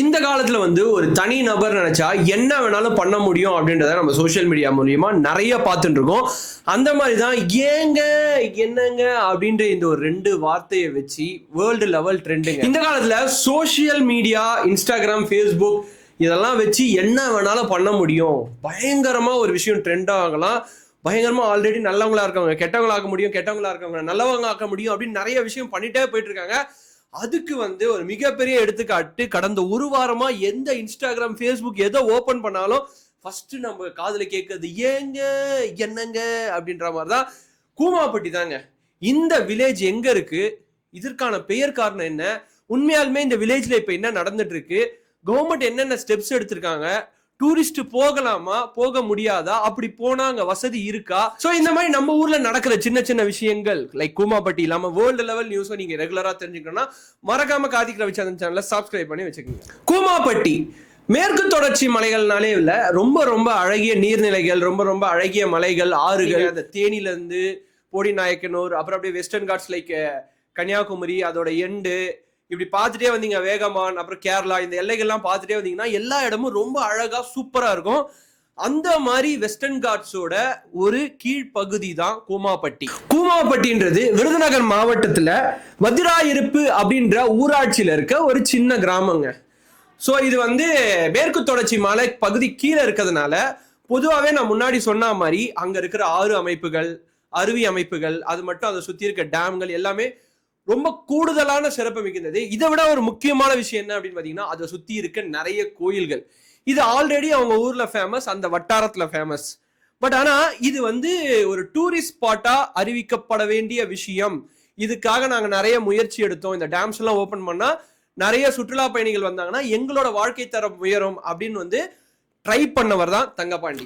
இந்த காலத்துல வந்து ஒரு தனி நபர் நினைச்சா என்ன வேணாலும் பண்ண முடியும் அப்படின்றத நம்ம சோஷியல் மீடியா மூலியமா நிறைய பார்த்துட்டு இருக்கோம். அந்த மாதிரி தான் ஏங்க என்னங்க அப்படின்ற இந்த ஒரு ரெண்டு வார்த்தையை வச்சு வேர்ல்டு லெவல் ட்ரெண்டுங்க. இந்த காலத்துல சோஷியல் மீடியா, இன்ஸ்டாகிராம், ஃபேஸ்புக் இதெல்லாம் வச்சு என்ன வேணாலும் பண்ண முடியும். பயங்கரமா ஒரு விஷயம் ட்ரெண்ட் ஆகலாம். பயங்கரமா ஆல்ரெடி நல்லவங்களா இருக்கவங்க கெட்டவங்களா ஆக்க முடியும், கெட்டவங்களா இருக்கவங்க நல்லவங்க ஆக்க முடியும் அப்படின்னு நிறைய விஷயம் பண்ணிட்டே போயிட்டு இருக்காங்க. அதுக்கு வந்து ஒரு மிகப்பெரிய எடுத்துக்காட்டு கடந்த ஒரு வாரமா எந்த இன்ஸ்டாகிராம், ஃபேஸ்புக் எதை ஓபன் பண்ணாலும் ஃபர்ஸ்ட் நம்ம காதுல கேட்கறது ஏங்க என்னங்க அப்படின்ற மாதிரிதான் கூமாப்பட்டி தாங்க. இந்த வில்லேஜ் எங்க இருக்கு, இதற்கான பெயர் காரணம் என்ன, உண்மையாலுமே இந்த வில்லேஜ்ல இப்ப என்ன நடந்துட்டு இருக்கு, கவர்மெண்ட் என்னென்ன ஸ்டெப்ஸ் எடுத்திருக்காங்க, டூரிஸ்ட் போகலாமா போக முடியாதா, அப்படி போனா அங்க வசதி இருக்கா, சோ இந்த மாதிரி நம்ம ஊர்ல நடக்கிற சின்ன சின்ன விஷயங்கள் லைக் கூமாப்பட்டி இல்லாம வேர்ல்டு லெவல் நியூஸ் நீங்க ரெகுலரா தெரிஞ்சுக்கணும்னா மறக்காம கார்த்திக் ரவிச்சந்திரன் சேனலை சப்ஸ்கிரைப் பண்ணி வச்சுக்கோங்க. கூமாப்பட்டி மேற்கு தொடர்ச்சி மலைகள்னாலே இல்ல, ரொம்ப ரொம்ப அழகிய நீர்நிலைகள், ரொம்ப ரொம்ப அழகிய மலைகள், ஆறுகள், அந்த தேனில இருந்து போடி நாயக்கனூர், அப்புறம் அப்படியே வெஸ்டர்ன் காட்ஸ் லைக் கன்னியாகுமரி அதோட எண்டு இப்படி பார்த்துட்டே வந்தீங்க, வேகமான், அப்புறம் கேரளா, இந்த எல்லைகள்லாம் பார்த்துட்டே வந்தீங்கன்னா எல்லா இடமும் ரொம்ப அழகா சூப்பரா இருக்கும். அந்த மாதிரி வெஸ்டர்ன் காட்ஸோட ஒரு கீழ்ப்பகுதி தான் கூமாப்பட்டி. கூமாப்பட்டின்றது விருதுநகர் மாவட்டத்துல வத்திராயிருப்பு அப்படின்ற ஊராட்சியில இருக்க ஒரு சின்ன கிராமங்க. ஸோ இது வந்து மேற்கு தொடர்ச்சி மலை பகுதி கீழே இருக்கிறதுனால பொதுவாகவே நான் முன்னாடி சொன்ன மாதிரி அங்க இருக்கிற ஆறு அமைப்புகள், அருவி அமைப்புகள், அது மட்டும் அதை சுத்தி இருக்க டேம்கள் எல்லாமே ரொம்ப கூடுதலான சிறப்பு மிகுந்தது. இதை விட ஒரு முக்கியமான விஷயம் என்ன அப்படின்னு பாத்தீங்கன்னா அதை சுத்தி இருக்க நிறைய கோயில்கள். இது ஆல்ரெடி அவங்க ஊர்ல ஃபேமஸ், அந்த வட்டாரத்துல ஃபேமஸ். பட் ஆனா இது வந்து ஒரு டூரிஸ்ட் ஸ்பாட்டா அறிவிக்கப்பட வேண்டிய விஷயம். இதுக்காக நாங்க நிறைய முயற்சி எடுத்தோம். இந்த டேம்ஸ் எல்லாம் ஓபன் பண்ணா நிறைய சுற்றுலா பயணிகள் வந்தாங்கன்னா எங்களோட வாழ்க்கை தரம் உயரும் அப்படின்னு வந்து ட்ரை பண்ணவர் தான் தங்கபாண்டி.